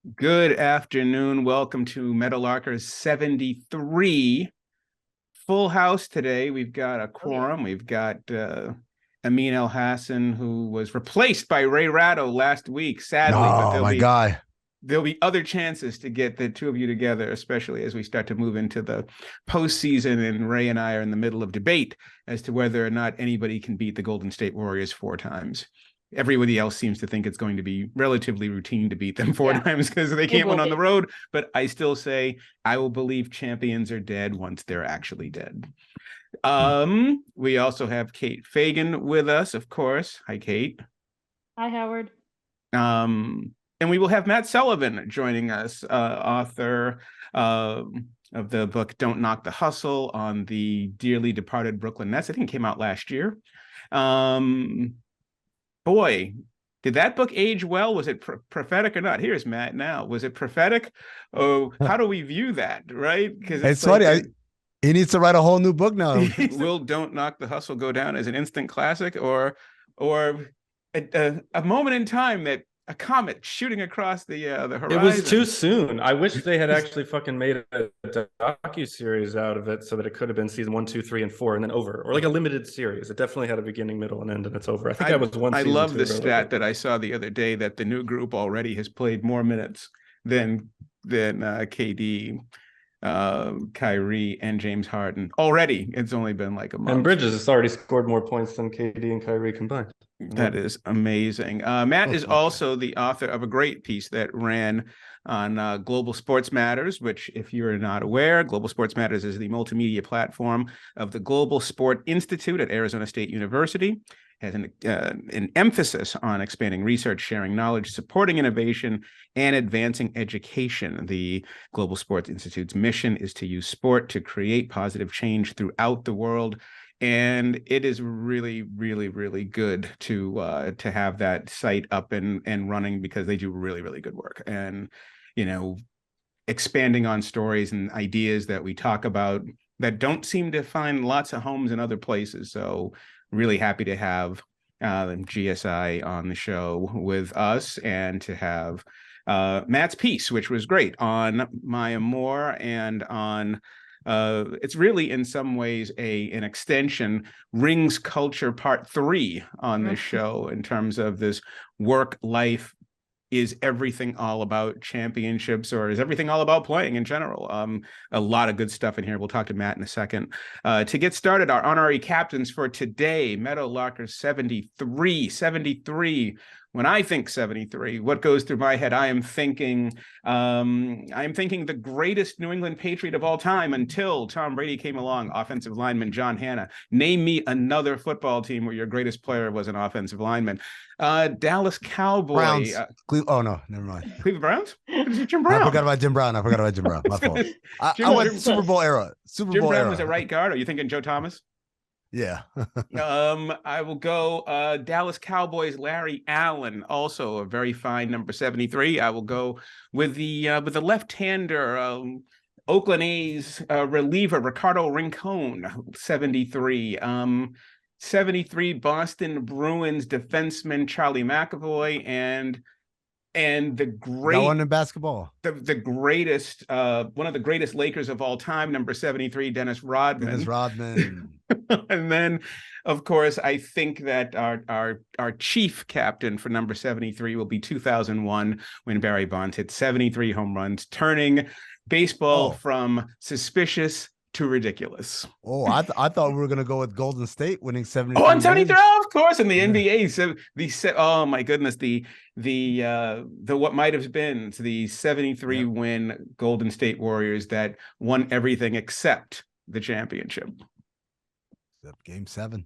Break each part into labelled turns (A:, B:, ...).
A: Good afternoon. Welcome to Meadowlarkers 73. Full house today. We've got a quorum. We've got Amin Elhassan, who was replaced by Ray Ratto last week, sadly, but
B: Oh, my guy.
A: there'll be other chances to get the two of you together, especially as we start to move into the postseason. And Ray and I are in the middle of debate as to whether or not anybody can beat the Golden State Warriors 4 times. Everybody else seems to think it's going to be relatively routine to beat them 4 times because they can't win on the road. But I still say I will believe champions are dead once they're actually dead. We also have Kate Fagan with us, of course. Hi, Kate.
C: Hi, Howard.
A: And we will have Matt Sullivan joining us, author of the book Don't Knock the Hustle on the dearly departed Brooklyn Nets. I think it came out last year. Boy, did that book age well? Was it prophetic or not? Here's Matt now. Was it prophetic? Oh, how do we view that, right? Because
B: it's funny. He needs to write a whole new book now.
A: Will Don't Knock the Hustle go down as an instant classic or a moment in time that a comet shooting across the horizon?
D: It was too soon. I wish they had actually fucking made a docu-series out of it so that it could have been season 1, 2, 3, and 4 and then over, or like a limited series. It definitely had a beginning, middle, and end, and it's over. I think that was one.
A: I love the stat that I saw the other day that the new group already has played more minutes than KD, Kyrie, and James Harden already. It's only been like a month.
D: And Bridges has already scored more points than KD and Kyrie combined.
A: That is amazing. Matt is also the author of a great piece that ran on Global Sports Matters, which, if you're not aware, Global Sports Matters is the multimedia platform of the Global Sport Institute at Arizona State University. Has an emphasis on expanding research, sharing knowledge, supporting innovation, and advancing education. The Global Sports Institute's mission is to use sport to create positive change throughout the world. And it is really, really, really good to have that site up and running because they do really, really good work. And, expanding on stories and ideas that we talk about that don't seem to find lots of homes in other places. So really happy to have GSI on the show with us and to have Matt's piece, which was great, on Maya Moore and on it's really in some ways an extension, Ringzzz Culture Part 3 on this show in terms of this work life. Is everything all about championships, or is everything all about playing in general? A lot of good stuff in here. We'll talk to Matt in a second. To get started, our honorary captains for today, Meadowlarkers 73. When I think 73, what goes through my head? I am thinking the greatest New England Patriot of all time until Tom Brady came along, offensive lineman John Hanna. Name me another football team where your greatest player was an offensive lineman. Dallas Cowboys.
B: Browns. Oh, no, never mind.
A: Cleveland Browns? Jim Brown.
B: I forgot about Jim Brown. My fault. I went Super Bowl era.
A: Jim Brown was a right guard. Are you thinking Joe Thomas?
B: Yeah.
A: I will go Dallas Cowboys, Larry Allen, also a very fine number 73. I will go with the left-hander, Oakland A's reliever Ricardo Rincon, 73. 73 Boston Bruins defenseman Charlie McAvoy and the great
B: one in basketball,
A: the greatest one of the greatest Lakers of all time, number 73, Dennis Rodman. And then, of course, I think that our chief captain for number 73 will be 2001, when Barry Bonds hit 73 home runs, turning baseball from suspicious to ridiculous.
B: I thought we were going to go with Golden State winning 73.
A: Oh, and 73, of course, in the NBA. So oh my goodness, the what might have been the 73 win Golden State Warriors that won everything except the championship.
B: Game 7.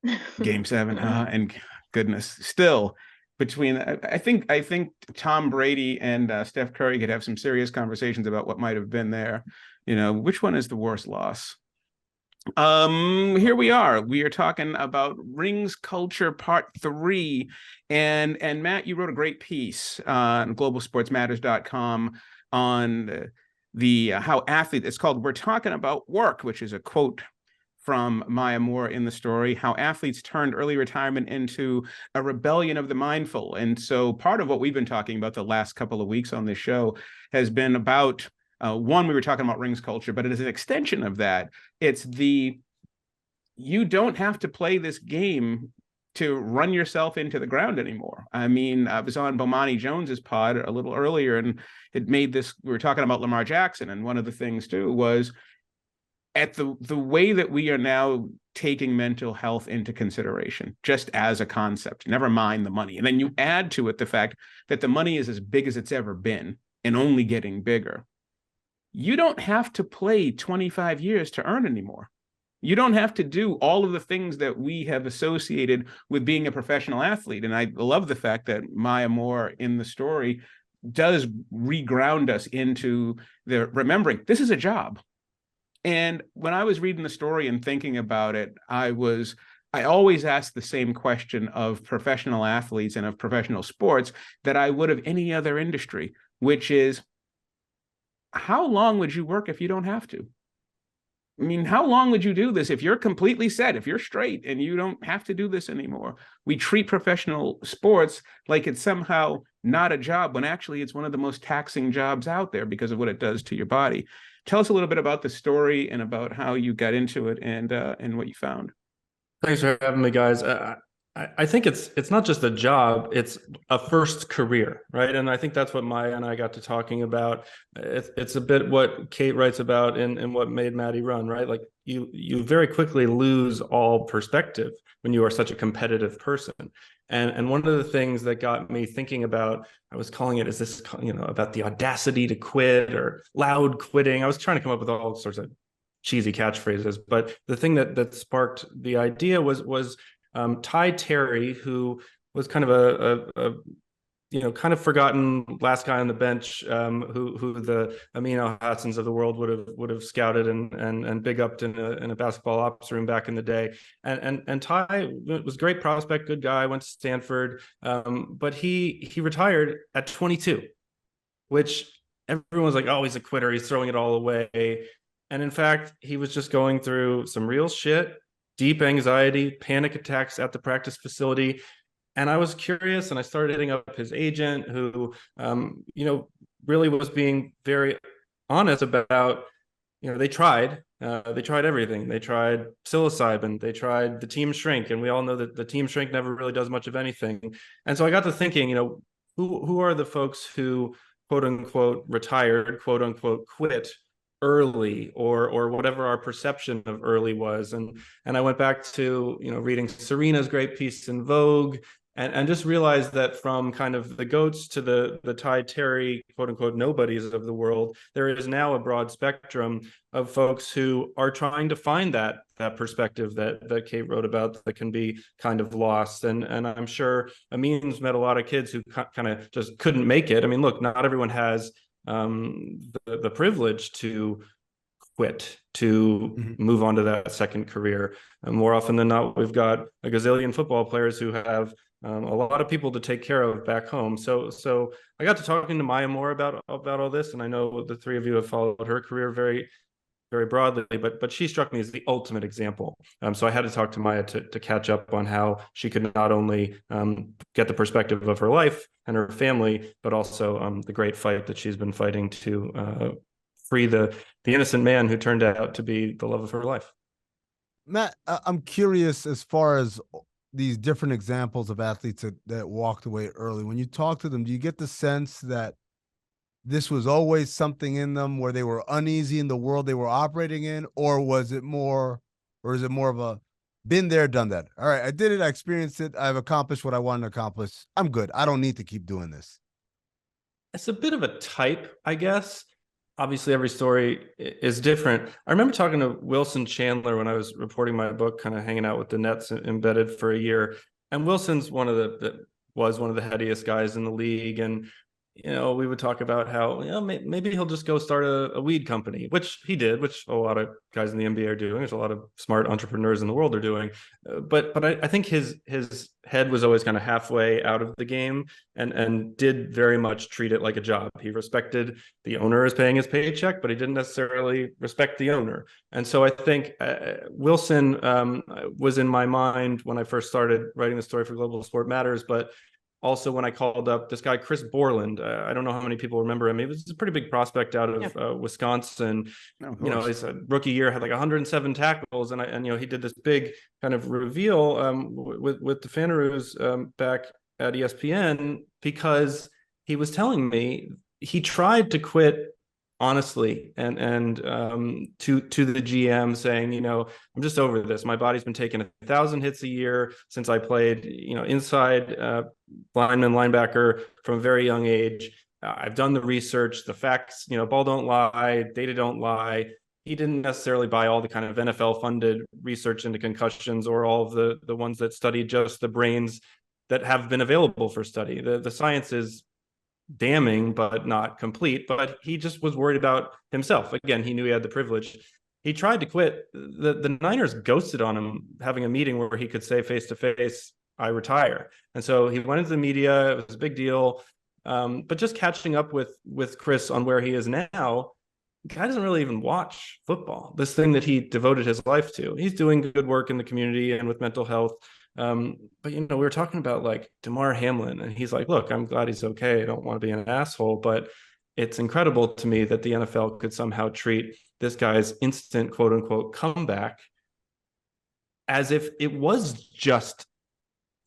A: And goodness, still between I think Tom Brady and Steph Curry could have some serious conversations about what might have been there. Which one is the worst loss? Here we are talking about Ringzzz Culture Part 3, and Matt, you wrote a great piece on globalsportsmatters.com on the how athlete, it's called We're Talking About Work, which is a quote from Maya Moore in the story, how athletes turned early retirement into a rebellion of the mindful. And so part of what we've been talking about the last couple of weeks on this show has been about, one, we were talking about Ringzzz Culture, but it is an extension of that. It's you don't have to play this game to run yourself into the ground anymore. I mean, I was on Bomani Jones's pod a little earlier, and it made this, we were talking about Lamar Jackson, and one of the things too was at the way that we are now taking mental health into consideration, just as a concept, never mind the money. And then you add to it the fact that the money is as big as it's ever been and only getting bigger. You don't have to play 25 years to earn anymore. You don't have to do all of the things that we have associated with being a professional athlete. And I love the fact that Maya Moore in the story does reground us into the remembering this is a job. And when I was reading the story and thinking about it, I always ask the same question of professional athletes and of professional sports that I would of any other industry, which is, how long would you work if you don't have to? I mean, how long would you do this if you're completely set, if you're straight and you don't have to do this anymore? We treat professional sports like it's somehow not a job when actually it's one of the most taxing jobs out there because of what it does to your body. Tell us a little bit about the story and about how you got into it and what you found.
D: Thanks for having me, guys. I think it's not just a job, it's a first career, right? And I think that's what Maya and I got to talking about. It's a bit what Kate writes about in What Made Maddie Run, right? Like you very quickly lose all perspective when you are such a competitive person. And one of the things that got me thinking about, I was calling it, is this, about the audacity to quit or loud quitting. I was trying to come up with all sorts of cheesy catchphrases, but the thing that sparked the idea was Ty Terry, who was kind of a kind of forgotten last guy on the bench, who the Amin Elhassans of the world would have scouted and big upped in a basketball ops room back in the day. And Ty was a great prospect, good guy, went to Stanford, but he retired at 22, which everyone's like, oh, he's a quitter, he's throwing it all away. And in fact, he was just going through some real shit, deep anxiety, panic attacks at the practice facility. And I was curious, and I started hitting up his agent, who, really was being very honest about, they tried everything. They tried psilocybin, they tried the team shrink, and we all know that the team shrink never really does much of anything. And so I got to thinking, who are the folks who, quote unquote, retired, quote unquote, quit early, or whatever our perception of early was. And I went back to, reading Serena's great piece in Vogue, and just realized that from kind of the goats to the Ty Terry, quote unquote, nobodies of the world, there is now a broad spectrum of folks who are trying to find that perspective that Kate wrote about that can be kind of lost. And I'm sure Amin's met a lot of kids who kind of just couldn't make it. I mean, look, not everyone has the privilege to quit, to move on to that second career. And more often than not, we've got a gazillion football players who have a lot of people to take care of back home. So I got to talking to Maya more about all this, and I know the three of you have followed her career very, very broadly, but she struck me as the ultimate example. So I had to talk to Maya to catch up on how she could not only get the perspective of her life and her family, but also the great fight that she's been fighting to free the innocent man who turned out to be the love of her life.
B: Matt, I'm curious, as far as these different examples of athletes that walked away early, when you talk to them, do you get the sense that this was always something in them where they were uneasy in the world they were operating in, or is it more of a been there, done that? All right, I did it, I experienced it, I've accomplished what I wanted to accomplish, I'm good, I don't need to keep doing this?
D: It's a bit of a type, I guess. Obviously, every story is different. I remember talking to Wilson Chandler when I was reporting my book, kind of hanging out with the Nets embedded for a year. And Wilson's was one of the headiest guys in the league. And we would talk about how, maybe he'll just go start a weed company, which he did, which a lot of guys in the NBA are doing, which a lot of smart entrepreneurs in the world are doing. But I think his head was always kind of halfway out of the game, and did very much treat it like a job. He respected the owner as paying his paycheck, but he didn't necessarily respect the owner. And so I think Wilson was in my mind when I first started writing the story for Global Sport Matters, but also when I called up this guy, Chris Borland. I don't know how many people remember him. He was a pretty big prospect out of Wisconsin. His rookie year had like 107 tackles. And he did this big kind of reveal with the Fanaroos back at ESPN, because he was telling me he tried to quit honestly and to the GM, saying, I'm just over this. My body's been taking 1,000 hits a year since I played, inside lineman, linebacker from a very young age. I've done the research, the facts, ball don't lie, data don't lie. He didn't necessarily buy all the kind of NFL funded research into concussions, or all of the ones that study just the brains that have been available for study. The science is damning but not complete, but he just was worried about himself. Again, he knew he had the privilege. He tried to quit. The Niners ghosted on him, having a meeting where he could say face to face, I retire. And so he went into the media. It was a big deal. But just catching up with Chris on where he is now, the guy doesn't really even watch football, this thing that he devoted his life to. He's doing good work in the community and with mental health. But we were talking about like Damar Hamlin, and he's like, look, I'm glad he's okay. I don't want to be an asshole, but it's incredible to me that the NFL could somehow treat this guy's instant quote unquote comeback as if it was just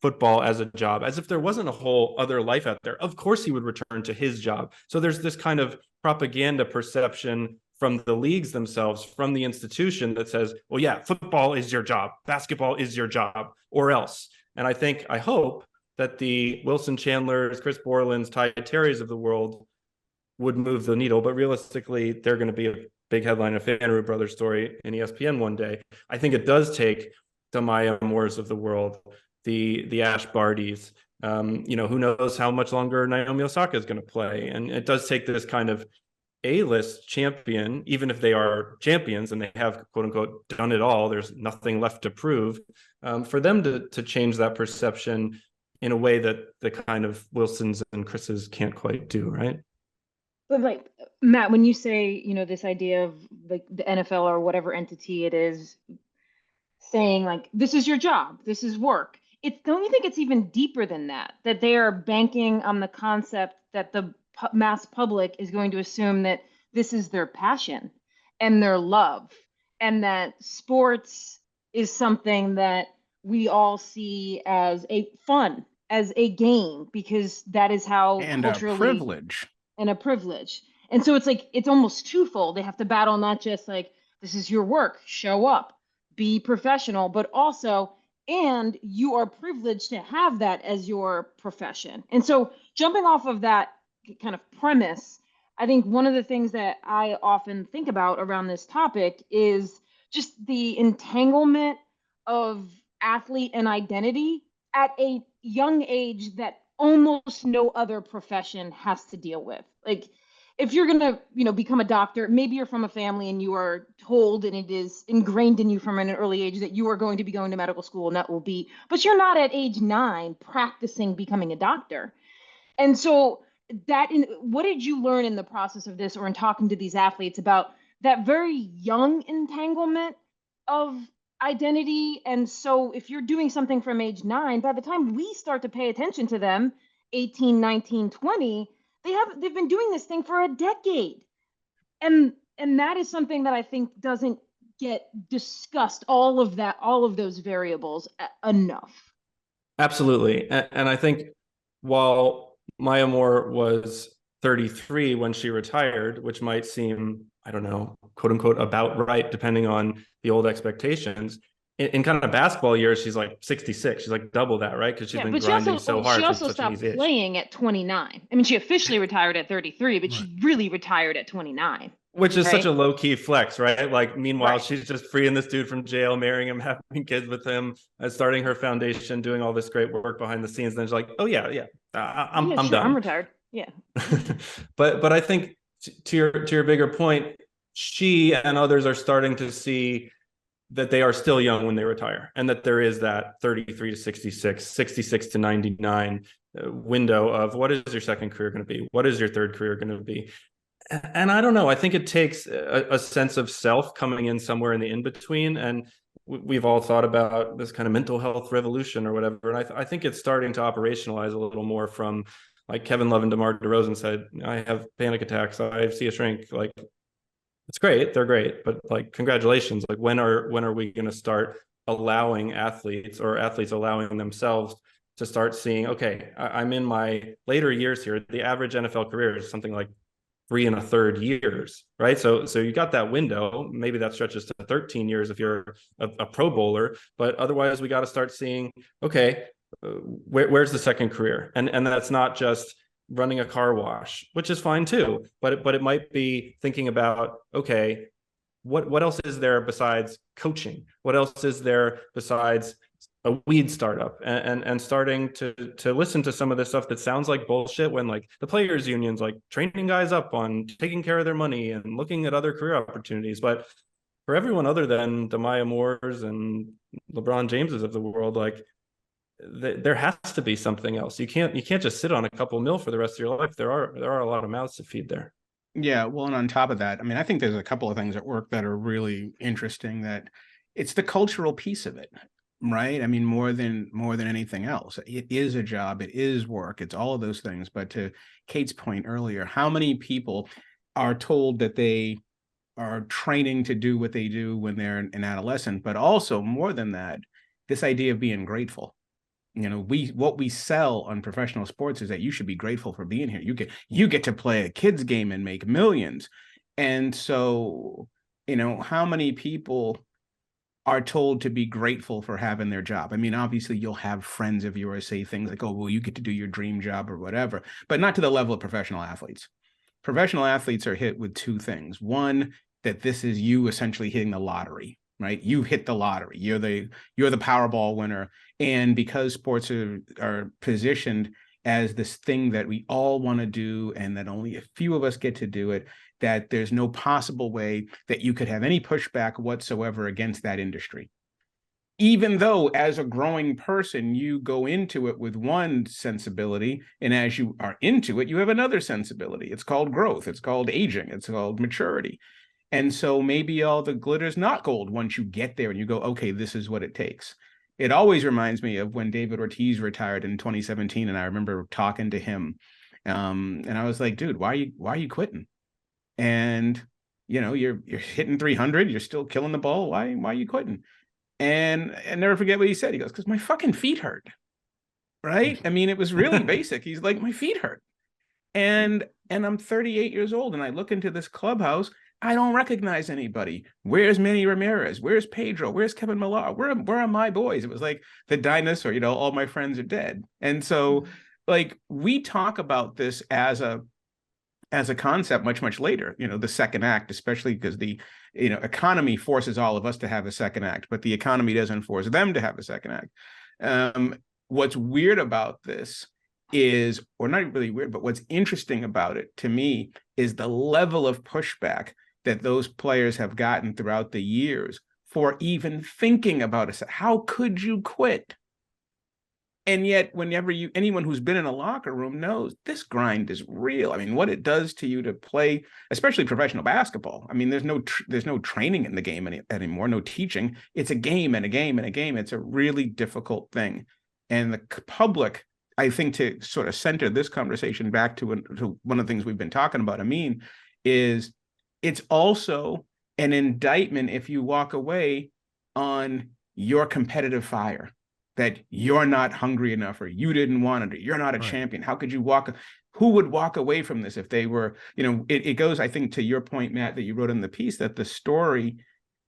D: football as a job, as if there wasn't a whole other life out there. Of course he would return to his job. So there's this kind of propaganda perception from the leagues themselves, from the institution, that says, well, yeah, football is your job, basketball is your job, or else. And I hope that the Wilson Chandlers, Chris Borland's, Ty Terrys of the world would move the needle. But realistically, they're going to be a big headline, a Fanaroo Brothers story in ESPN one day. I think it does take the Maya Moores of the world, the Ash Bardys, who knows how much longer Naomi Osaka is going to play. And it does take this kind of A-list champion, even if they are champions and they have quote unquote done it all, there's nothing left to prove, for them to change that perception in a way that the kind of Wilsons and Chris's can't quite do, right?
C: But like, Matt, when you say, this idea of like the NFL or whatever entity it is saying like, this is your job, this is work, don't you think it's even deeper than that they are banking on the concept that the mass public is going to assume that this is their passion and their love, and that sports is something that we all see as a fun, as a game, because that is how
A: and
C: culturally,
A: a privilege.
C: And so it's like, it's almost twofold. They have to battle not just like, this is your work, show up, be professional, but also, and you are privileged to have that as your profession. And so jumping off of that kind of premise, I think one of the things that I often think about around this topic is just the entanglement of athlete and identity at a young age that almost no other profession has to deal with. Like, if you're going to, become a doctor, maybe you're from a family and you are told, and it is ingrained in you from an early age, that you are going to be going to medical school, and that will be, but you're not at age 9 practicing becoming a doctor. And so what did you learn in the process of this, or in talking to these athletes, about that very young entanglement of identity? And so if you're doing something from age 9, by the time we start to pay attention to them, 18, 19, 20, they've been doing this thing for a decade. And that is something that I think doesn't get discussed, all of those variables enough.
D: Absolutely. And I think while Maya Moore was 33 when she retired, which might seem, I don't know, quote unquote, about right, depending on the old expectations, in kind of basketball years, she's like 66. She's like double that, right? Because she's been grinding so hard.
C: She also stopped playing at 29. I mean, she officially retired at 33, but she really retired at 29.
D: Which is such a low-key flex, right? Like, meanwhile, she's just freeing this dude from jail, marrying him, having kids with him, starting her foundation, doing all this great work behind the scenes. And then she's like, oh, yeah, I'm done.
C: I'm retired. Yeah.
D: But I think to your bigger point, she and others are starting to see that they are still young when they retire, and that there is that 33 to 66, 66 to 99 window of what is your second career going to be? What is your third career going to be? And I don't know. I think it takes a sense of self coming in somewhere in the in-between. And we've all thought about this kind of mental health revolution or whatever. And I think it's starting to operationalize a little more from, like Kevin Love and DeMar DeRozan said, I have panic attacks, I see a shrink. Like, it's great, they're great, but like, congratulations. Like, when are we going to start allowing athletes, or athletes allowing themselves to start seeing, okay, I'm in my later years here. The average NFL career is something like 3 1/3 years, right? So you got that window. Maybe that stretches to 13 years if you're a Pro Bowler, but otherwise we got to start seeing, okay, where's the second career? And that's not just running a car wash, which is fine too, but it might be thinking about, okay, what else is there besides coaching? What else is there besides a weed startup? And starting to listen to some of this stuff that sounds like bullshit, when like the players unions like training guys up on taking care of their money and looking at other career opportunities. But for everyone other than the Maya Moores and LeBron Jameses of the world, like there has to be something else. You can't just sit on a couple mil for the rest of your life. There are a lot of mouths to feed there.
A: Yeah, well, and on top of that, I mean, I think there's a couple of things at work that are really interesting. That it's the cultural piece of it, right? I mean, more than anything else, it is a job, it is work, it's all of those things. But to Kate's point earlier, how many people are told that they are training to do what they do when they're an adolescent, but also more than that, this idea of being grateful. You know, what we sell on professional sports is that you should be grateful for being here. You get to play a kid's game and make millions. And so, you know, how many people are told to be grateful for having their job? I mean, obviously you'll have friends of yours say things like, oh, well, you get to do your dream job or whatever, but not to the level of professional athletes. Professional athletes are hit with two things. One, that this is you essentially hitting the lottery, right? You hit the lottery. You're the Powerball winner. And because sports are positioned as this thing that we all want to do, and that only a few of us get to do it, that there's no possible way that you could have any pushback whatsoever against that industry. Even though as a growing person, you go into it with one sensibility, and as you are into it, you have another sensibility. It's called growth. It's called aging. It's called maturity. And so maybe all the glitter's not gold once you get there and you go, okay, this is what it takes. It always reminds me of when David Ortiz retired in 2017, and I remember talking to him, and I was like, "Dude, why are you quitting? And you know, you're hitting 300, you're still killing the ball. Why are you quitting?" And I never forget what he said. He goes, "Because my fucking feet hurt." Right? I mean, it was really basic. He's like, "My feet hurt," and I'm 38 years old, and I look into this clubhouse. I don't recognize anybody. Where's Manny Ramirez? Where's Pedro? Where's Kevin Millar? Where are my boys? It was like the dinosaur, you know, all my friends are dead. And so like we talk about this as a concept much later, you know, the second act, especially because the, you know, economy forces all of us to have a second act, but the economy doesn't force them to have a second act. What's weird about this is, or not really weird, but what's interesting about it to me is the level of pushback that those players have gotten throughout the years for even thinking about it. How could you quit? And yet, whenever anyone who's been in a locker room knows this grind is real. I mean, what it does to you to play, especially professional basketball. I mean, there's no training in the game anymore, no teaching. It's a game and a game and a game. It's a really difficult thing. And the public, I think, to sort of center this conversation back to one of the things we've been talking about, Amin, is it's also an indictment if you walk away on your competitive fire, that you're not hungry enough, or you didn't want it, or you're not a champion. How could you who would walk away from this if they were, you know, it goes, I think, to your point, Matt, that you wrote in the piece, that the story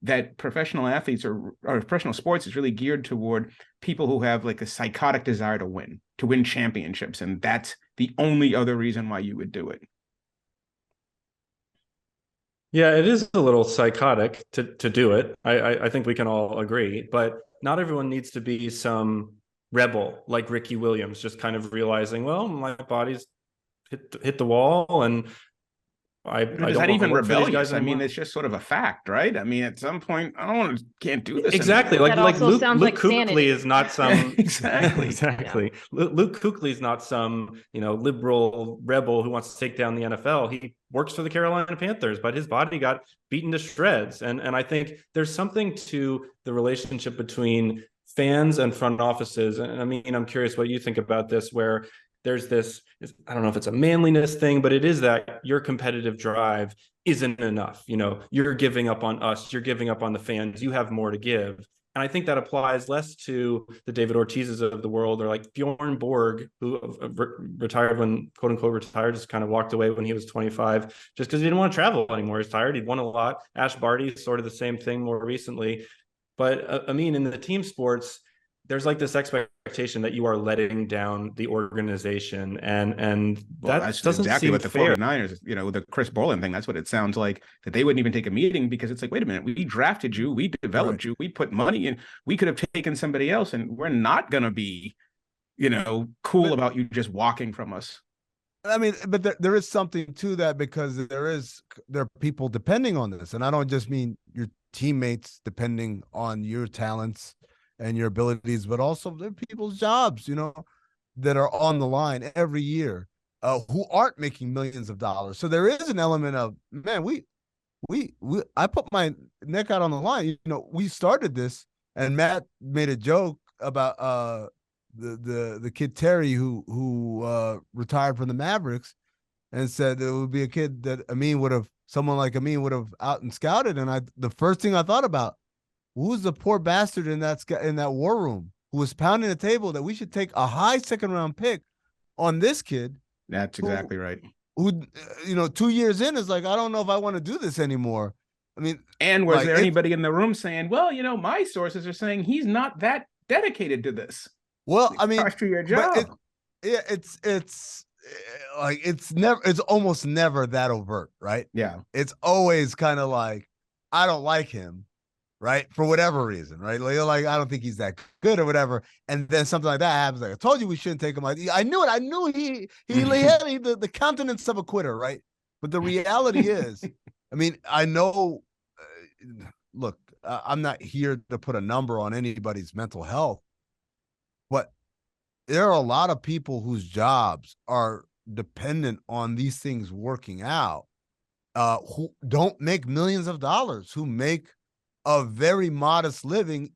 A: that professional athletes or professional sports is really geared toward people who have like a psychotic desire to win championships. And that's the only other reason why you would do it.
D: Yeah, it is a little psychotic to do it. I think we can all agree, but not everyone needs to be some rebel like Ricky Williams, just kind of realizing, well, my body's hit the wall, and I
A: Is
D: don't
A: that
D: want
A: even
D: to work for these
A: rebellious?
D: guys
A: I mean,
D: anymore.
A: it's just sort of a fact, right? I mean, at some point, can't do this
D: Exactly.
A: anymore.
C: That also sounds
D: Luke
C: like
D: Kuechly
C: sanity.
D: is not some
A: Exactly.
D: exactly. Luke Kuechly is not some, liberal rebel who wants to take down the NFL. He works for the Carolina Panthers, but his body got beaten to shreds. And I think there's something to the relationship between fans and front offices. And I mean, I'm curious what you think about this, where there's this, I don't know if it's a manliness thing, but it is that your competitive drive isn't enough. You're giving up on us, you're giving up on the fans, you have more to give. And I think that applies less to the David Ortizes of the world, or like Bjorn Borg, who retired when, quote unquote, retired, just kind of walked away when he was 25, just because he didn't want to travel anymore. He's tired. He'd won a lot. Ash Barty, sort of the same thing more recently. But I mean, in the team sports, there's like this expectation that you are letting down the organization, and
A: Well,
D: that
A: that's
D: doesn't
A: exactly
D: seem
A: what the
D: fair.
A: 49ers, with the Chris Borland thing, that's what it sounds like, that they wouldn't even take a meeting, because it's like, wait a minute, we drafted you, we developed you, we put money in, we could have taken somebody else, and we're not going to be, cool about you just walking from us.
B: I mean, but there is something to that, because there are people depending on this. And I don't just mean your teammates depending on your talents and your abilities, but also there are people's jobs, that are on the line every year, who aren't making millions of dollars. So there is an element of, man, I put my neck out on the line. We started this, and Matt made a joke about the kid Terry who retired from the Mavericks, and said it would be a kid that someone like Amin would have out and scouted. And the first thing I thought about, who's the poor bastard in that war room who was pounding the table that we should take a high second round pick on this kid?
A: That's exactly right.
B: Who 2 years in is like, I don't know if I want to do this anymore. I mean,
A: and was there anybody in the room saying, well, my sources are saying he's not that dedicated to this?
B: Well, I mean,
A: cost you your job.
B: It's like, it's almost never that overt, right?
A: Yeah.
B: It's always kind of like, I don't like him, right? For whatever reason, right? Like, I don't think he's that good or whatever. And then something like that happens. Like, I told you we shouldn't take him. I knew it. I knew he had the countenance of a quitter, right? But the reality is, I mean, I know, look, I'm not here to put a number on anybody's mental health, but there are a lot of people whose jobs are dependent on these things working out, who don't make millions of dollars, who make a very modest living,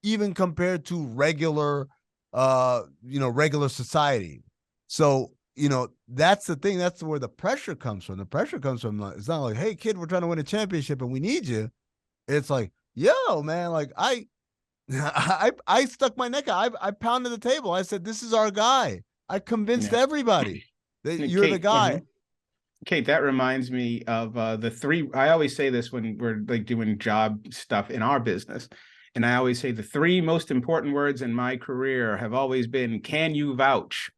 B: even compared to regular society. So, that's the thing. That's where the pressure comes from. The pressure comes from, it's not like, hey, kid, we're trying to win a championship and we need you. It's like, yo, man, like I stuck my neck out. I pounded the table. I said, this is our guy. I convinced everybody that you're
A: Kate,
B: the guy.
A: Kate, that reminds me of the three. I always say this when we're like doing job stuff in our business. And I always say the three most important words in my career have always been, can you vouch?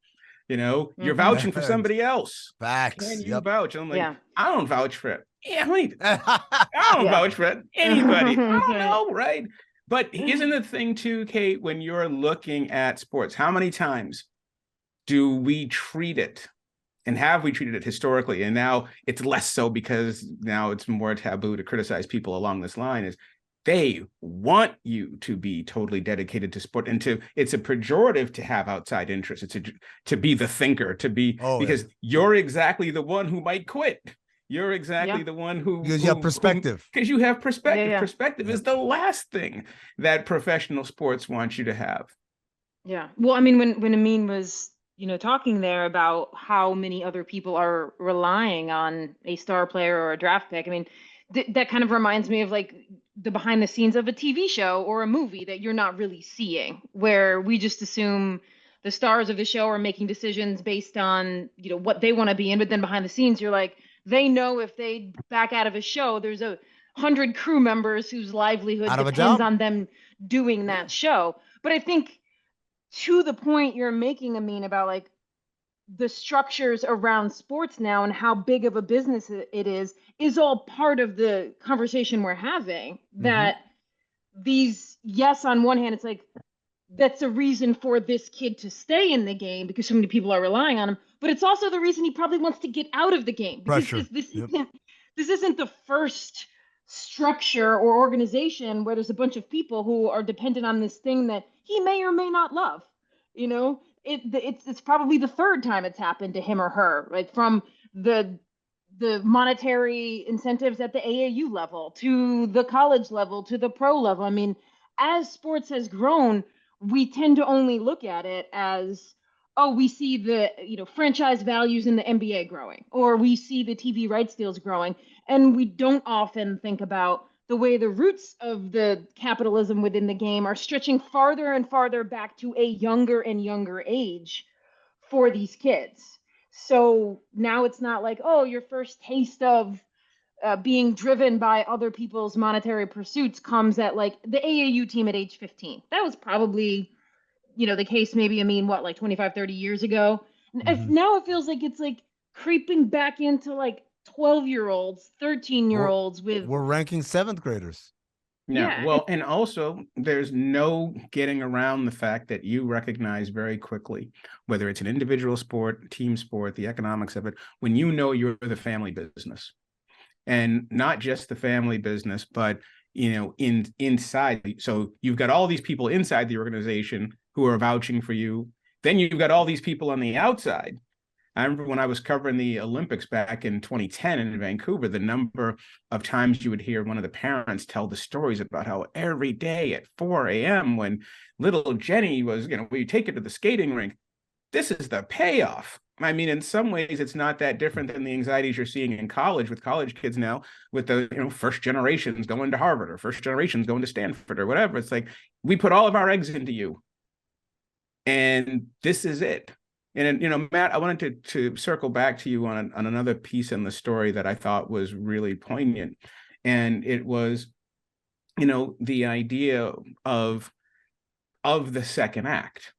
A: You're vouching for somebody else.
B: Facts.
A: Can you vouch? And I'm like,
C: Yeah.
A: I don't vouch for it. Yeah, I don't vouch for it. Anybody. I don't know, right? But isn't the thing too, Kate, when you're looking at sports, how many times do we treat it, and have we treated it historically? And now it's less so, because now it's more taboo to criticize people along this line, is they want you to be totally dedicated to sport, and it's a pejorative to have outside interests. It's to be the thinker, because you're exactly the one who might quit. You're exactly the one
B: because you have perspective.
A: Because you have perspective.
C: Yeah.
A: Perspective is the last thing that professional sports want you to have.
C: Yeah. Well, I mean, when Amin was, talking there about how many other people are relying on a star player or a draft pick, I mean, that kind of reminds me of like the behind the scenes of a TV show or a movie that you're not really seeing, where we just assume the stars of the show are making decisions based on, what they want to be in. But then behind the scenes, you're like, they know if they back out of a show, there's 100 crew members whose livelihood depends on them doing that show. But I think, to the point you're making, Amin, about like the structures around sports now and how big of a business it is all part of the conversation we're having. That these, yes, on one hand, it's like, that's a reason for this kid to stay in the game because so many people are relying on him. but it's also the reason he probably wants to get out of the game, because
B: Pressure.
C: this isn't the first structure or organization where there's a bunch of people who are dependent on this thing that he may or may not love. You know, it's probably the third time it's happened to him or her, like from the monetary incentives at the AAU level to the college level to the pro level. I mean, as sports has grown, we tend to only look at it as, oh, we see the, you know, franchise values in the NBA growing, or we see the TV rights deals growing, and we don't often think about the way the roots of the capitalism within the game are stretching farther and farther back to a younger and younger age for these kids. So now it's not like, oh, your first taste of being driven by other people's monetary pursuits comes at like the AAU team at age 15. That was probably, you know, the case maybe, I mean, what, like 25, 30 years ago? Now it feels like it's like creeping back into like 12-year-olds, 13-year-olds with...
B: We're ranking 7th graders.
A: Yeah. Well, and also there's no getting around the fact that you recognize very quickly, whether it's an individual sport, team sport, the economics of it, when you know you're the family business. And not just the family business, but, you know, inside. So you've got all these people inside the organization who are vouching for you. Then you've got all these people on the outside. I remember when I was covering the Olympics back in 2010 in Vancouver, the number of times you would hear one of the parents tell the stories about how every day at 4 a.m. when little Jenny was, you know, we take her to the skating rink, this is the payoff. I mean, in some ways, it's not that different than the anxieties you're seeing in college with college kids now, with the, you know, first generations going to Harvard or first generations going to Stanford or whatever. It's like, we put all of our eggs into you, and this is it. And, you know, Matt, I wanted to circle back to you on another piece in the story that I thought was really poignant. And it was, you know, the idea of the second act,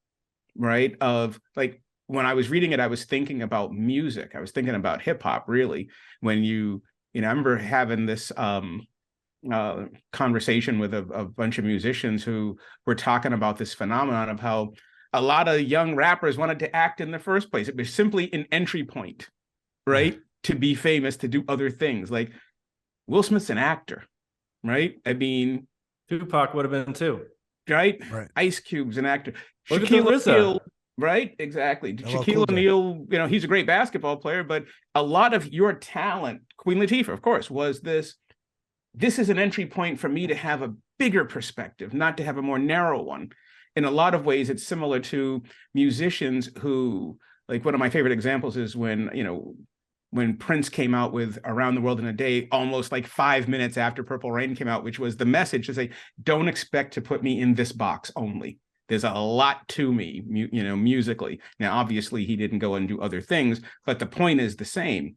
A: right? Of like, when I was reading it, I was thinking about music. I was thinking about hip hop, really. When you know, I remember having this conversation with a bunch of musicians who were talking about this phenomenon of how a lot of young rappers wanted to act in the first place. It was simply an entry point, right? To be famous, to do other things. Like Will Smith's an actor, right? I mean,
D: Tupac would have been too.
A: Right? Ice Cube's an actor.
D: Look
A: Shaquille
D: at
A: O'Neal, right? Exactly. Shaquille O'Neal, you know, he's a great basketball player, but a lot of your talent, Queen Latifah, of course, was this is an entry point for me to have a bigger perspective, not to have a more narrow one. In a lot of ways, it's similar to musicians who, like, one of my favorite examples is when, you know, when Prince came out with Around the World in a Day, almost like 5 minutes after Purple Rain came out, which was the message to say, don't expect to put me in this box only. There's a lot to me, you know, musically. Now, obviously, he didn't go and do other things, but the point is the same.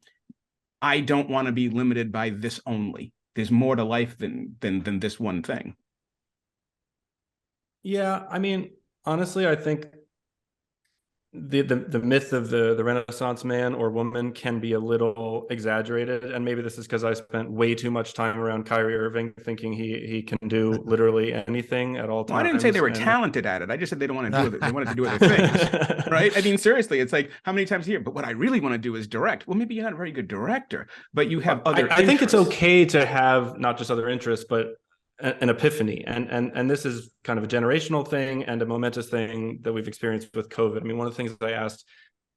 A: I don't want to be limited by this only. There's more to life than this one thing.
D: Yeah, I mean, honestly, I think the myth of the Renaissance man or woman can be a little exaggerated, and maybe this is because I spent way too much time around Kyrie Irving, thinking he can do literally anything at all times.
A: Well, I didn't say they were talented at it. I just said they don't want to do it. They wanted to do other things, right? I mean, seriously, it's like, how many times a year? But what I really want to do is direct. Well, maybe you're not a very good director, but you have other.
D: I think it's okay to have not just other interests, but an epiphany, and this is kind of a generational thing and a momentous thing that we've experienced with COVID. I mean, one of the things that I asked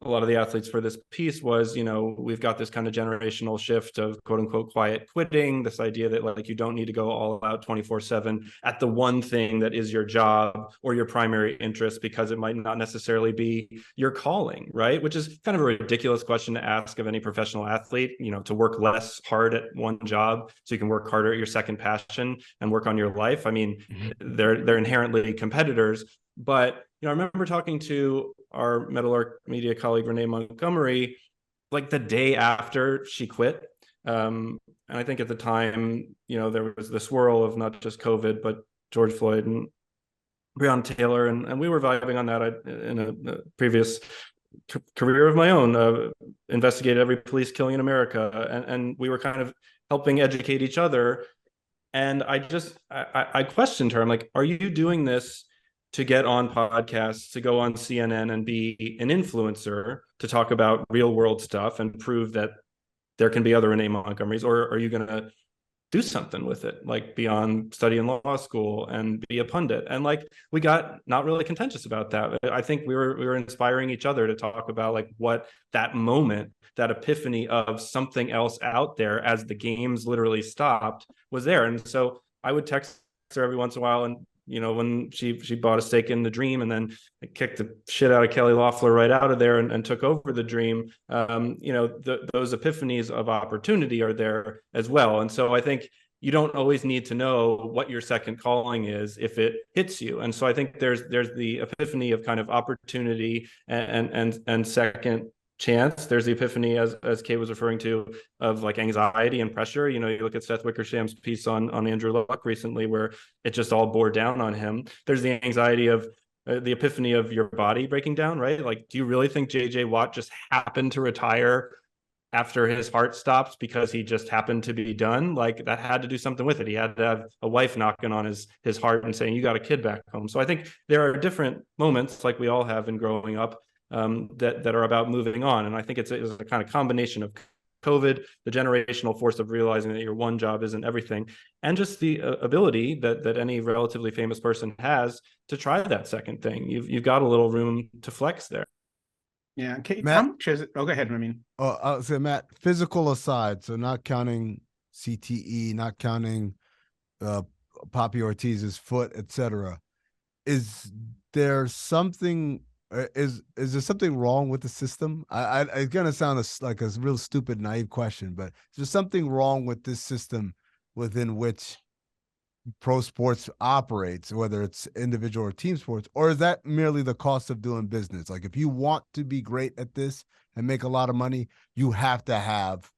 D: a lot of the athletes for this piece was, you know, we've got this kind of generational shift of quote unquote quiet quitting, this idea that like you don't need to go all out 24/7 at the one thing that is your job or your primary interest, because it might not necessarily be your calling, right? Which is kind of a ridiculous question to ask of any professional athlete, you know, to work less hard at one job so you can work harder at your second passion and work on your life. I mean, they're inherently competitors, but you know, I remember talking to our Meadowlark media colleague, Renee Montgomery, like the day after she quit. And I think at the time, you know, there was the swirl of not just COVID, but George Floyd and Breonna Taylor. And we were vibing on that. In a previous career of my own, investigated every police killing in America. And we were kind of helping educate each other. And I questioned her. I'm like, are you doing this to get on podcasts, to go on CNN and be an influencer to talk about real world stuff and prove that there can be other Renee Montgomerys? Or are you going to do something with it, like beyond study in law school and be a pundit? And like, we got not really contentious about that. I think we were inspiring each other to talk about like what that moment, that epiphany of something else out there as the games literally stopped was there. And so I would text her every once in a while, and when she bought a stake in the Dream and then kicked the shit out of Kelly Loeffler right out of there and took over the Dream, those epiphanies of opportunity are there as well. And so I think you don't always need to know what your second calling is if it hits you. And so I think there's the epiphany of kind of opportunity and second chance. There's the epiphany, as Kate was referring to, of like anxiety and pressure. You look at Seth Wickersham's piece on Andrew Luck recently, where it just all bore down on him. There's the anxiety of the epiphany of your body breaking down, right? Like, do you really think JJ Watt just happened to retire after his heart stops because he just happened to be done? Like, that had to do something with it. He had to have a wife knocking on his heart and saying, you got a kid back home. So I think there are different moments, like we all have in growing up, that are about moving on. And I think it's a kind of combination of COVID, the generational force of realizing that your one job isn't everything, and just the ability that any relatively famous person has to try that second thing. You've got a little room to flex there.
A: Yeah. Kate,
B: Matt,
A: how much is it? Oh, go ahead, Ramin.
B: I'll say, Matt, physical aside, so not counting CTE, not counting Poppy Ortiz's foot, etc. Is there something? Is there something wrong with the system? It's gonna sound like a real stupid, naive question, but is there something wrong with this system within which pro sports operates, whether it's individual or team sports, or is that merely the cost of doing business? Like, if you want to be great at this and make a lot of money, you have to have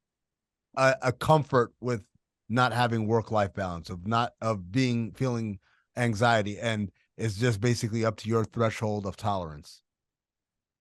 B: a comfort with not having work-life balance, of feeling anxiety, and it's just basically up to your threshold of tolerance.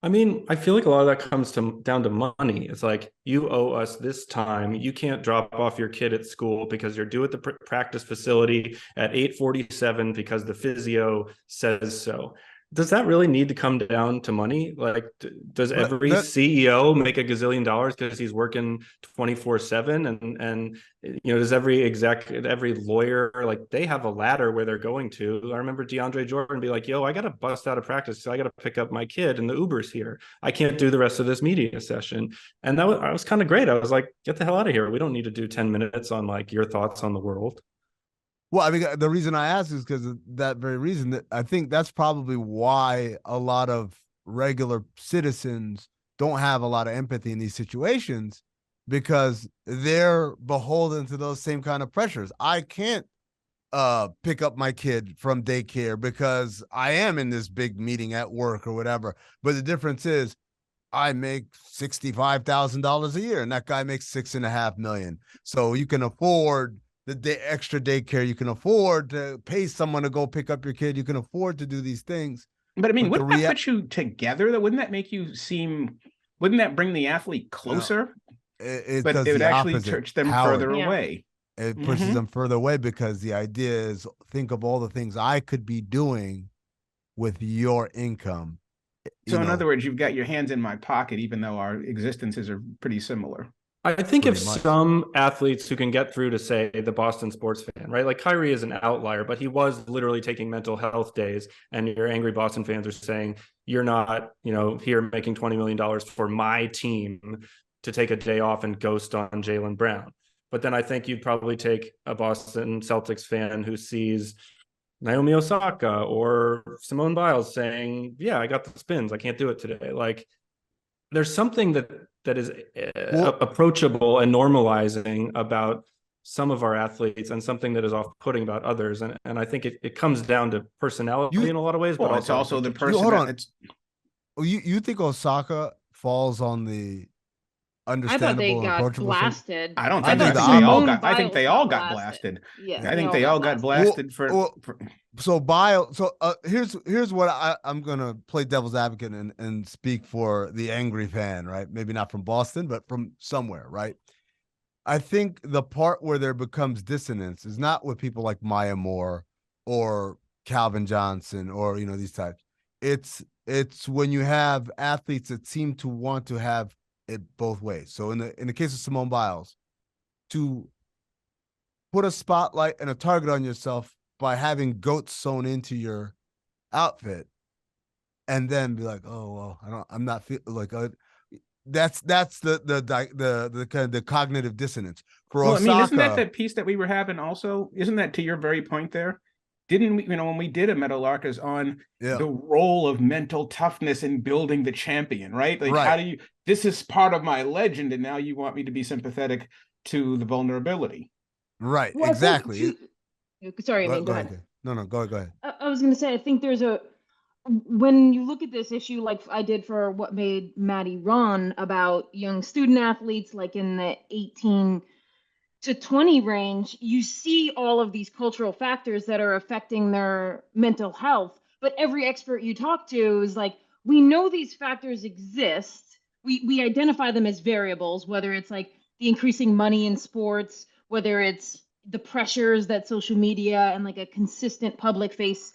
D: I mean, I feel like a lot of that comes down to money. It's like, you owe us this time. You can't drop off your kid at school because you're due at the practice facility at 8:47 because the physio says so. Does that really need to come down to money? Like, does every CEO make a gazillion dollars because he's working 24/7? And does every lawyer, like, they have a ladder where they're going to? I remember DeAndre Jordan be like, yo, I got to bust out of practice, so I got to pick up my kid and the Uber's here. I can't do the rest of this media session. And that was kind of great. I was like, get the hell out of here. We don't need to do 10 minutes on like your thoughts on the world.
B: Well, I mean, the reason I asked is because of that very reason. That I think that's probably why a lot of regular citizens don't have a lot of empathy in these situations, because they're beholden to those same kind of pressures. I can't pick up my kid from daycare because I am in this big meeting at work or whatever. But the difference is, I make $65,000 a year, and that guy makes $6.5 million. So you can afford the extra daycare, you can afford to pay someone to go pick up your kid, you can afford to do these things.
A: But I mean, wouldn't that put you together? That wouldn't that make you seem? Wouldn't that bring the athlete closer?
B: But
A: it would actually touch them further away.
B: It pushes them further away, because the idea is, think of all the things I could be doing with your income.
A: So in other words, you've got your hands in my pocket, even though our existences are pretty similar.
D: I think if some athletes who can get through to, say, the Boston sports fan, right? Like, Kyrie is an outlier, but he was literally taking mental health days, and your angry Boston fans are saying, you're not, here making $20 million for my team to take a day off and ghost on Jaylen Brown. But then I think you'd probably take a Boston Celtics fan who sees Naomi Osaka or Simone Biles saying, yeah, I got the spins, I can't do it today. Like, there's something that is approachable and normalizing about some of our athletes, and something that is off-putting about others. And I think it comes down to personality in a lot of ways, but
A: it's also the person.
B: Hold on. You think Osaka falls on the understandable and approachable?
C: I thought they got blasted.
A: I don't think they all got. I think they all got blasted. Yeah, I think they all got blasted for.
B: So here's what I'm gonna play devil's advocate and speak for the angry fan, right? Maybe not from Boston, but from somewhere, right? I think the part where there becomes dissonance is not with people like Maya Moore or Calvin Johnson or, these types. It's when you have athletes that seem to want to have it both ways. So in the case of Simone Biles, to put a spotlight and a target on yourself by having goats sewn into your outfit, and then be like, oh well, I'm not feel like that's the kind of the cognitive dissonance for
A: Well,
B: Osaka.
A: I mean, isn't that the piece that we were having also? Isn't that to your very point there? Didn't we, when we did a Meadowlarkers on the role of mental toughness in building the champion, right? Like, how do you, this is part of my legend, and now you want me to be sympathetic to the vulnerability.
B: Right, well, exactly.
C: Sorry, Amin, go ahead.
B: No, go ahead.
C: I was going to say, I think there's when you look at this issue, like I did for What Made Maddie Run, about young student athletes, like in the 18 to 20 range, you see all of these cultural factors that are affecting their mental health. But every expert you talk to is like, we know these factors exist. We identify them as variables, whether it's like the increasing money in sports, whether it's the pressures that social media and like a consistent public face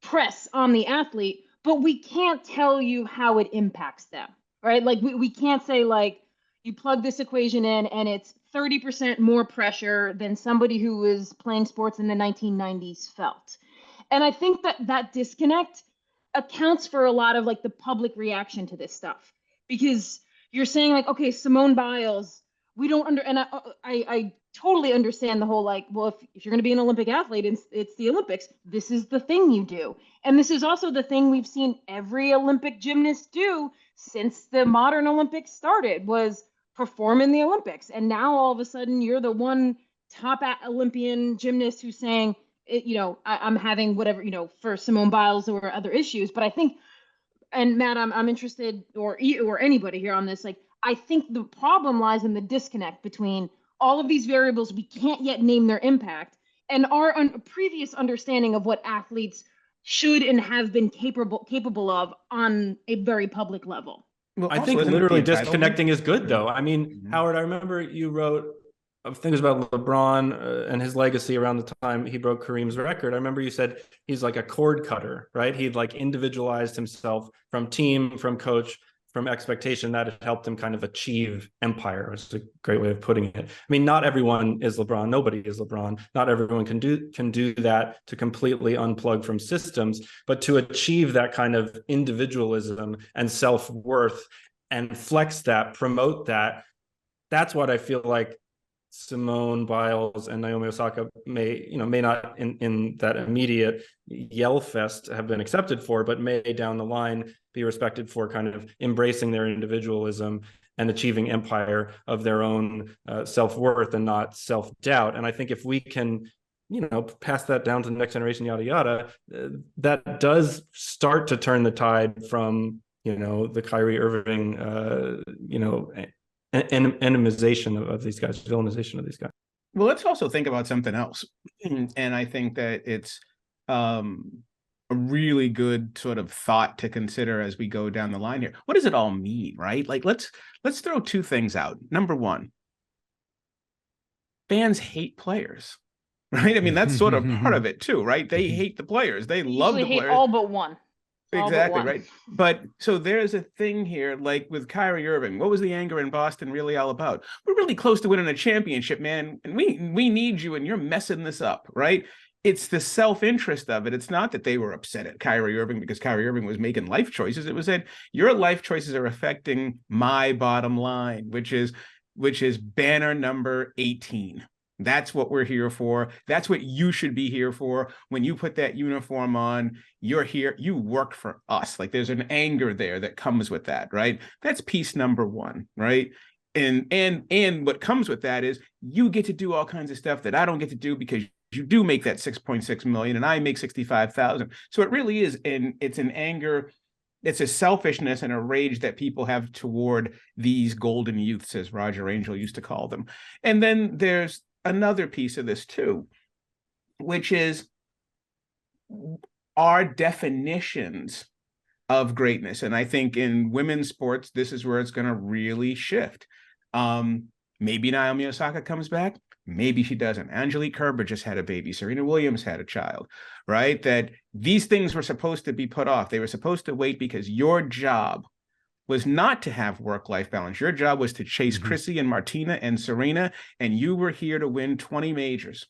C: press on the athlete, but we can't tell you how it impacts them, right? Like we can't say like, you plug this equation in and it's 30% more pressure than somebody who was playing sports in the 1990s felt. And I think that disconnect accounts for a lot of like the public reaction to this stuff, because you're saying like, okay, Simone Biles, we don't and I totally understand the whole like, well, if you're going to be an Olympic athlete, it's the Olympics, this is the thing you do. And this is also the thing we've seen every Olympic gymnast do since the modern Olympics started, was perform in the Olympics. And now all of a sudden you're the one top Olympian gymnast who's saying, I'm having whatever, for Simone Biles or other issues. But I think, and Matt, I'm interested, or anybody here on this, like, I think the problem lies in the disconnect between all of these variables we can't yet name their impact, and our previous understanding of what athletes should and have been capable of on a very public level.
D: Well, I think literally disconnecting is good, though. I mean, Howard, I remember you wrote things about LeBron and his legacy around the time he broke Kareem's record. I remember you said he's like a cord cutter, right? He'd like individualized himself from team, from coach, from expectation. That had helped him kind of achieve empire. It's a great way of putting it. I mean, not everyone is LeBron. Nobody is LeBron. Not everyone can do that, to completely unplug from systems, but to achieve that kind of individualism and self-worth and flex that, promote that. That's what I feel like Simone Biles and Naomi Osaka may not in that immediate yell fest have been accepted for, but may down the line be respected for kind of embracing their individualism and achieving empire of their own self-worth and not self-doubt. And I think if we can, pass that down to the next generation, yada, yada, that does start to turn the tide from, the Kyrie Irving, enemy of these guys, villainization of these guys.
A: Well, let's also think about something else. And I think that it's a really good sort of thought to consider as we go down the line here. What does it all mean, right? Like, let's throw two things out. Number one, fans hate players, right? I mean, that's sort of part of it too, right? They hate the players. They love the players.
C: All but one.
A: Exactly, right. But so there's a thing here, like with Kyrie Irving. What was the anger in Boston really all about? We're really close to winning a championship, man, and we need you, and you're messing this up, right? It's the self-interest of it. It's not that they were upset at Kyrie Irving because Kyrie Irving was making life choices. It was that your life choices are affecting my bottom line, which is banner number 18. That's what we're here for. That's what you should be here for. When you put that uniform on, you're here. You work for us. Like, there's an anger there that comes with that, right? That's piece number one, right? And what comes with that is you get to do all kinds of stuff that I don't get to do because you do make that 6.6 million and I make 65,000. So it really is, and it's an anger. It's a selfishness and a rage that people have toward these golden youths, as Roger Angel used to call them. And then there's another piece of this too, which is our definitions of greatness. And I think in women's sports, this is where it's going to really shift. Maybe Naomi Osaka comes back. Maybe she doesn't. Angelique Kerber just had a baby. Serena Williams had a child, right? That these things were supposed to be put off. They were supposed to wait because your job was not to have work-life balance. Your job was to chase Chrissy and Martina and Serena, and you were here to win 20 majors.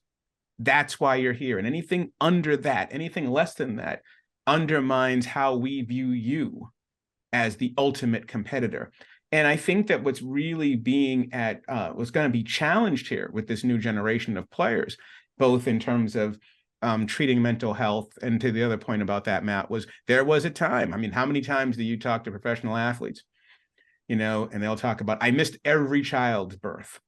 A: That's why you're here. And anything under that, anything less than that, undermines how we view you as the ultimate competitor. And I think that what's really being what's going to be challenged here with this new generation of players, both in terms of treating mental health, and to the other point about that, Matt, was there was a time. I mean, how many times do you talk to professional athletes, and they'll talk about, I missed every child's birth.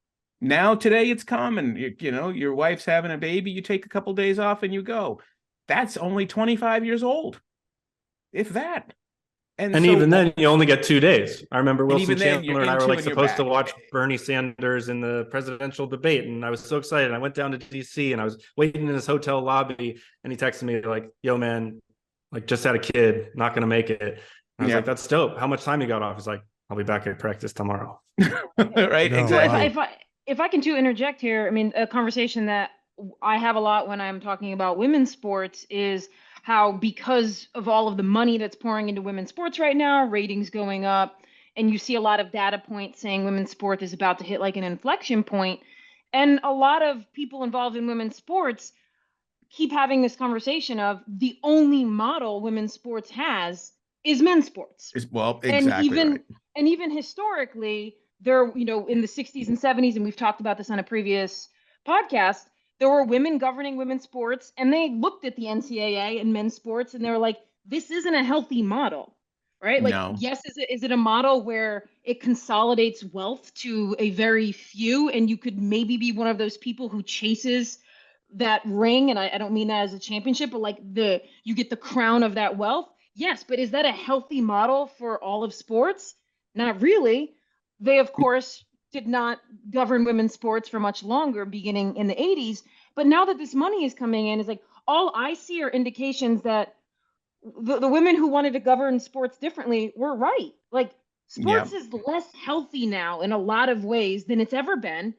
A: Now, today, it's common. Your wife's having a baby, you take a couple days off and you go. That's only 25 years old, if that. And so,
D: even then, you only get 2 days. I remember Wilson
A: then,
D: Chandler and I were like supposed to watch Bernie Sanders in the presidential debate, and I was so excited. I went down to DC and I was waiting in his hotel lobby, and he texted me like, "Yo, man, like just had a kid, not gonna make it." And I was like, "That's dope. How much time you got off?" He's like, "I'll be back at practice tomorrow."
A: Right? No, exactly.
C: So if I can too interject here, I mean, a conversation that I have a lot when I'm talking about women's sports is how, because of all of the money that's pouring into women's sports right now, ratings going up, and you see a lot of data points saying women's sport is about to hit like an inflection point. And a lot of people involved in women's sports keep having this conversation of the only model women's sports has is men's sports.
A: Well, exactly.
C: And even historically, there, in the 60s and 70s, and we've talked about this on a previous podcast, there were women governing women's sports, and they looked at the NCAA and men's sports, and they were like, this isn't a healthy model, right? Like, no. Yes, is it a model where it consolidates wealth to a very few, and you could maybe be one of those people who chases that ring, and I don't mean that as a championship, but like you get the crown of that wealth? Yes, but is that a healthy model for all of sports? Not really. They, of course, did not govern women's sports for much longer, beginning in the 80s. But now that this money is coming in, it's like all I see are indications that the women who wanted to govern sports differently were right. Like, sports is less healthy now in a lot of ways than it's ever been.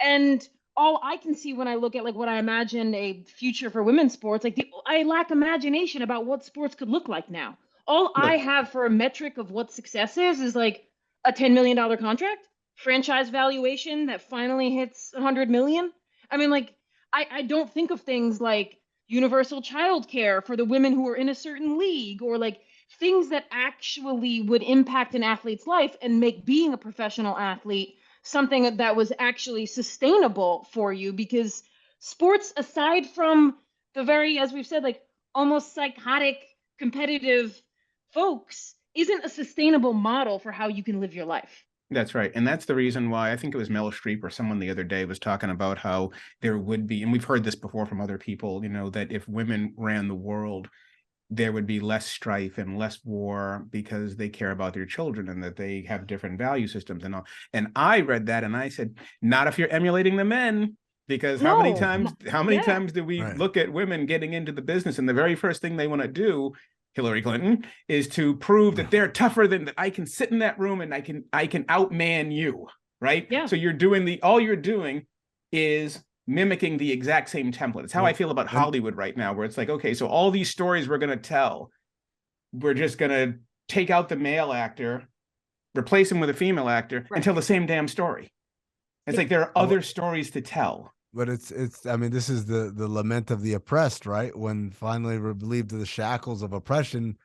C: And all I can see when I look at like what I imagine a future for women's sports, like I lack imagination about what sports could look like now. All I have for a metric of what success is like a $10 million contract, franchise valuation that finally hits 100 million. I mean, like, I don't think of things like universal childcare for the women who are in a certain league, or like things that actually would impact an athlete's life and make being a professional athlete something that was actually sustainable for you. Because sports, aside from the very, as we've said, like almost psychotic competitive folks, isn't a sustainable model for how you can live your life.
A: That's right. And that's the reason why I think it was Meryl Streep or someone the other day was talking about how there would be, and we've heard this before from other people, that if women ran the world, there would be less strife and less war because they care about their children and that they have different value systems and all. And I read that and I said, not if you're emulating the men, because how many times do we look at women getting into the business and the very first thing they want to do, Hillary Clinton, is to prove that they're tougher than that. I can sit in that room and I can outman you, right? Yeah. So all you're doing is mimicking the exact same template. It's how I feel about Hollywood right now, where it's like, okay, so all these stories we're going to tell, we're just going to take out the male actor, replace him with a female actor, and tell the same damn story. It's like there are other stories to tell.
B: But I mean, this is the lament of the oppressed, right? When finally relieved of the shackles of oppression,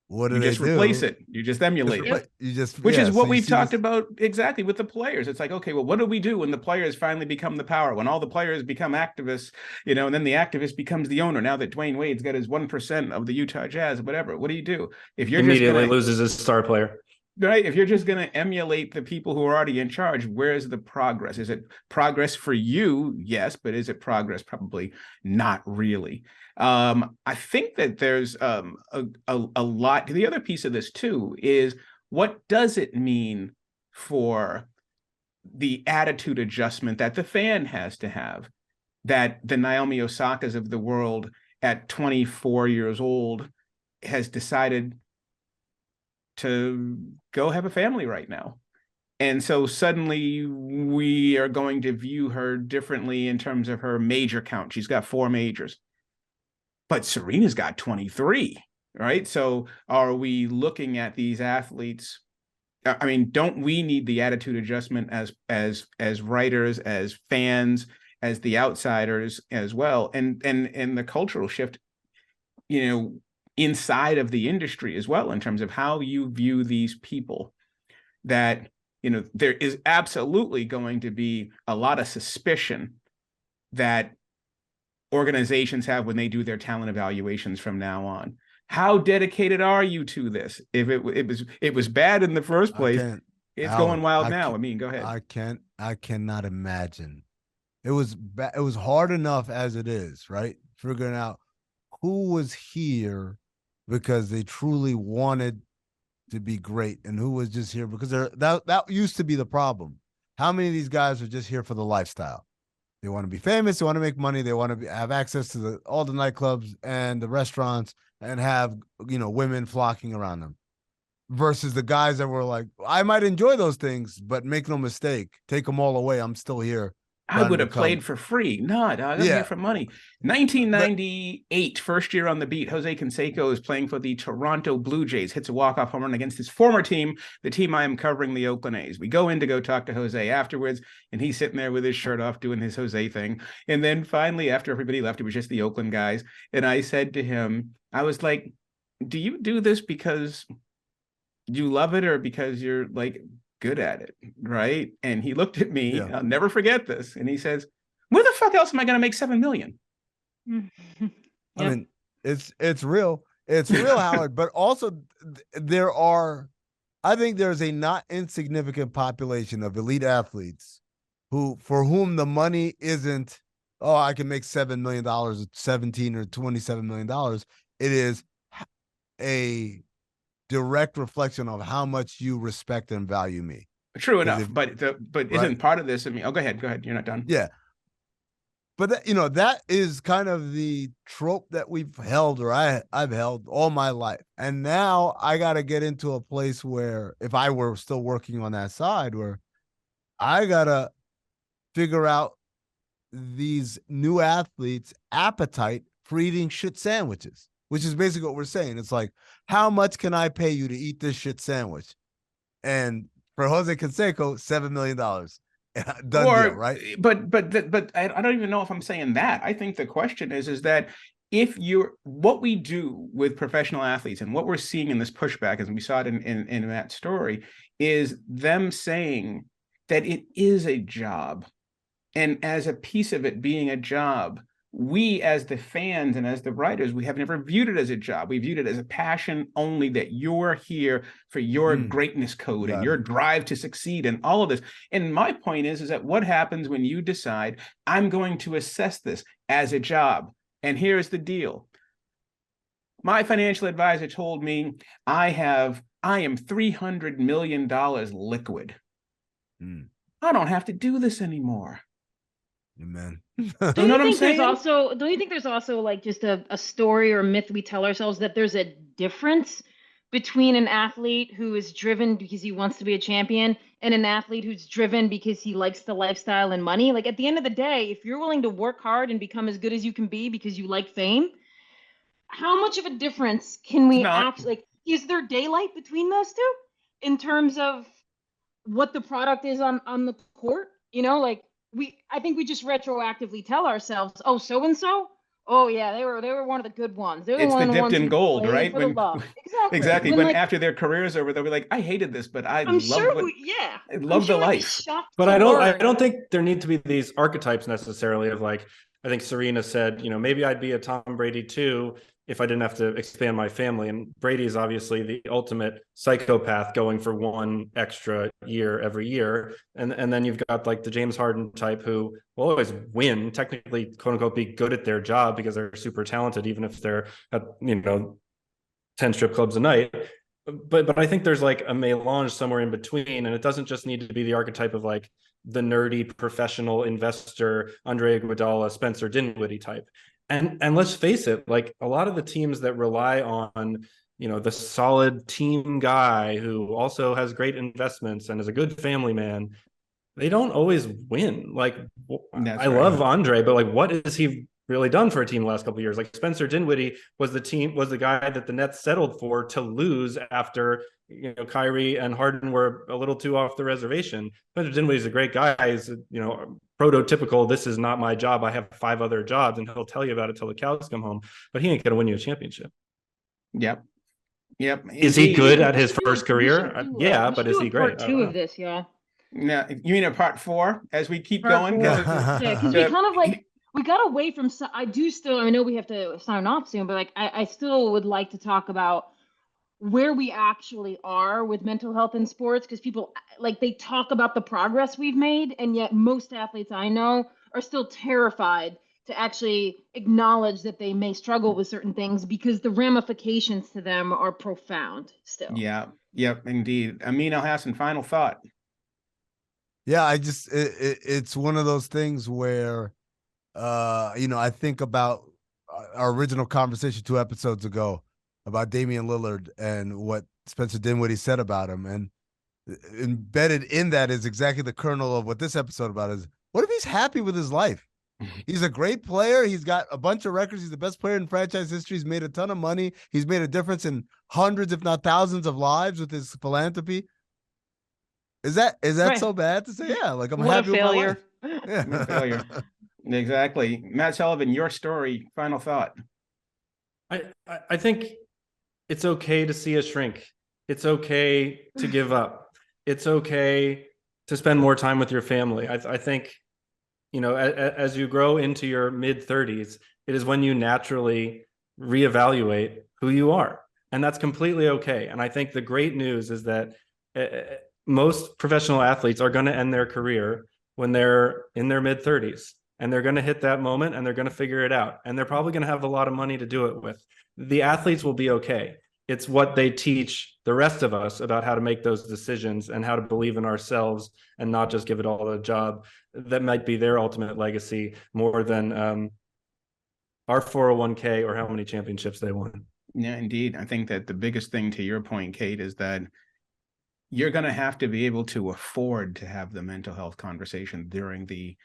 B: what do they do?
A: You just replace it. You just emulate it. Which is what we've talked about exactly with the players. It's like, okay, well, what do we do when the players finally become the power? When all the players become activists, and then the activist becomes the owner. Now that Dwayne Wade's got his 1% of the Utah Jazz, whatever, what do you do? If you're
D: immediately loses his star player.
A: Right. If you're just going to emulate the people who are already in charge, where's the progress? Is it progress for you? Yes. But is it progress? Probably not really. I think that there's a lot. The other piece of this, too, is what does it mean for the attitude adjustment that the fan has to have, that the Naomi Osakas of the world at 24 years old has decided to go have a family right now, And so suddenly we are going to view her differently in terms of her major count. She's got 4 majors, but Serena's got 23, right? So are we looking at these athletes? I mean, don't we need the attitude adjustment as writers, as fans, as the outsiders as well, and the cultural shift, inside of the industry as well, in terms of how you view these people, that there is absolutely going to be a lot of suspicion that organizations have when they do their talent evaluations from now on. How dedicated are you to this? If it was bad in the first place, it's
B: Howard,
A: going wild now. I mean, go ahead.
B: I cannot imagine. It was hard enough as it is, right? Figuring out who was here because they truly wanted to be great and who was just here because that used to be the problem. How many of these guys are just here for the lifestyle? They want to be famous, they want to make money, they want to have access to all the nightclubs and the restaurants and have, women flocking around them, versus the guys that were like, I might enjoy those things, but make no mistake, take them all away, I'm still here.
A: I would have played for free. No, dog, I'm here for money. 1998, first year on the beat, Jose Canseco is playing for the Toronto Blue Jays, hits a walk-off home run against his former team, the team I am covering, the Oakland A's. We go in to go talk to Jose afterwards, and he's sitting there with his shirt off doing his Jose thing. And then finally, after everybody left, it was just the Oakland guys. And I said to him, I was like, do you do this because you love it or because you're like good at it, right? And he looked at me, I'll never forget this, and he says, where the fuck else am I going to make $7 million?
B: Yep. I mean, it's real, Howard, but also I think there's a not insignificant population of elite athletes for whom the money isn't, oh, I can make $7 million, 17 or $27 million. It is a direct reflection of how much you respect and value me.
A: True enough, but isn't part of this? I mean, go ahead. You're not done.
B: Yeah, but that is kind of the trope that we've held, or I've held all my life, and now I got to get into a place where, if I were still working on that side, where I gotta figure out these new athletes' appetite for eating shit sandwiches. Which is basically what we're saying. It's like, how much can I pay you to eat this shit sandwich? And for Jose Canseco, $7 million. Done deal, right?
A: But I don't even know if I'm saying that. I think the question is that what we do with professional athletes and what we're seeing in this pushback, as we saw it in Matt's story, is them saying that it is a job. And as a piece of it being a job, we as the fans and as the writers, we have never viewed it as a job. We viewed it as a passion only, that you're here for your greatness code and your drive to succeed and all of this. And my point is that what happens when you decide, I'm going to assess this as a job? And here's the deal. My financial advisor told me I am $300 million liquid. I don't have to do this anymore.
B: Amen.
C: Don't you think there's also like just a story or myth we tell ourselves that there's a difference between an athlete who is driven because he wants to be a champion and an athlete who's driven because he likes the lifestyle and money? Like, at the end of the day, if you're willing to work hard and become as good as you can be because you like fame, how much of a difference can we actually, like, is there daylight between those two in terms of what the product is on the court? I think we just retroactively tell ourselves, oh, so-and-so, oh yeah, they were one of the good ones. They're
A: the dipped in gold, right?
C: Exactly.
A: When after their careers over, they'll be like, I hated this, but I love the life.
D: But I don't think there need to be these archetypes necessarily of, like, I think Serena said, maybe I'd be a Tom Brady too if I didn't have to expand my family. And Brady is obviously the ultimate psychopath, going for one extra year every year. And then you've got like the James Harden type who will always win, technically, quote unquote, be good at their job because they're super talented, even if they're at, 10 strip clubs a night. But I think there's like a melange somewhere in between. And it doesn't just need to be the archetype of like the nerdy professional investor, Andre Iguodala, Spencer Dinwiddie type. And let's face it, like, a lot of the teams that rely on the solid team guy who also has great investments and is a good family man, they don't always win. Like, I love Andre, but like, what has he really done for a team the last couple of years? Like, Spencer Dinwiddie was the guy that the Nets settled for to lose after Kyrie and Harden were a little too off the reservation. Spencer Dinwiddie's a great guy. He's prototypical, this is not my job, I have 5 other jobs, and he'll tell you about it till the cows come home, but he ain't gonna win you a championship.
A: Yep.
D: Is he good at his first career? Yeah, but is he great?
C: Part 2 of this, y'all.
A: No, you mean a part 4 as we keep
C: part
A: going?
C: Yeah, because we kind of like, we got away from, I know we have to sign off soon, but like I still would like to talk about where we actually are with mental health in sports, because people, like, they talk about the progress we've made, and yet most athletes I know are still terrified to actually acknowledge that they may struggle with certain things because the ramifications to them are profound still.
A: Yeah, yep, indeed. Amin Elhassan, final thought.
B: Yeah, it's one of those things where, I think about our original conversation 2 episodes ago about Damian Lillard and what Spencer Dinwiddie said about him. And embedded in that is exactly the kernel of what this episode about is, what if he's happy with his life? He's a great player. He's got a bunch of records. He's the best player in franchise history. He's made a ton of money. He's made a difference in hundreds, if not thousands, of lives with his philanthropy. Is that right? So bad to say? Yeah, like, I'm happy with my life.
A: Yeah. Failure. Exactly. Matt Sullivan, your story, final thought.
D: I think it's okay to see a shrink. It's okay to give up. It's okay to spend more time with your family. I think, as you grow into your mid-30s, it is when you naturally reevaluate who you are. And that's completely okay. And I think the great news is that most professional athletes are going to end their career when they're in their mid-30s, and they're going to hit that moment and they're going to figure it out. And they're probably going to have a lot of money to do it with. The athletes will be okay. It's what they teach the rest of us about how to make those decisions and how to believe in ourselves and not just give it all a job that might be their ultimate legacy more than our 401k or how many championships they won.
A: Yeah, indeed. I think that the biggest thing, to your point, Kate, is that you're going to have to be able to afford to have the mental health conversation during the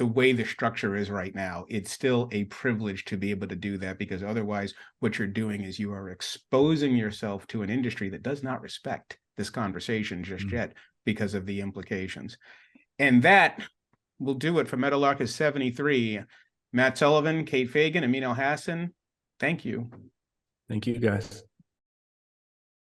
A: way the structure is right now. It's still a privilege to be able to do that, because otherwise what you're doing is you are exposing yourself to an industry that does not respect this conversation just yet because of the implications. And that will do it for Meadowlarkers 73. Matt Sullivan, Kate Fagan, Amin Elhassan, thank you.
D: Thank you, guys.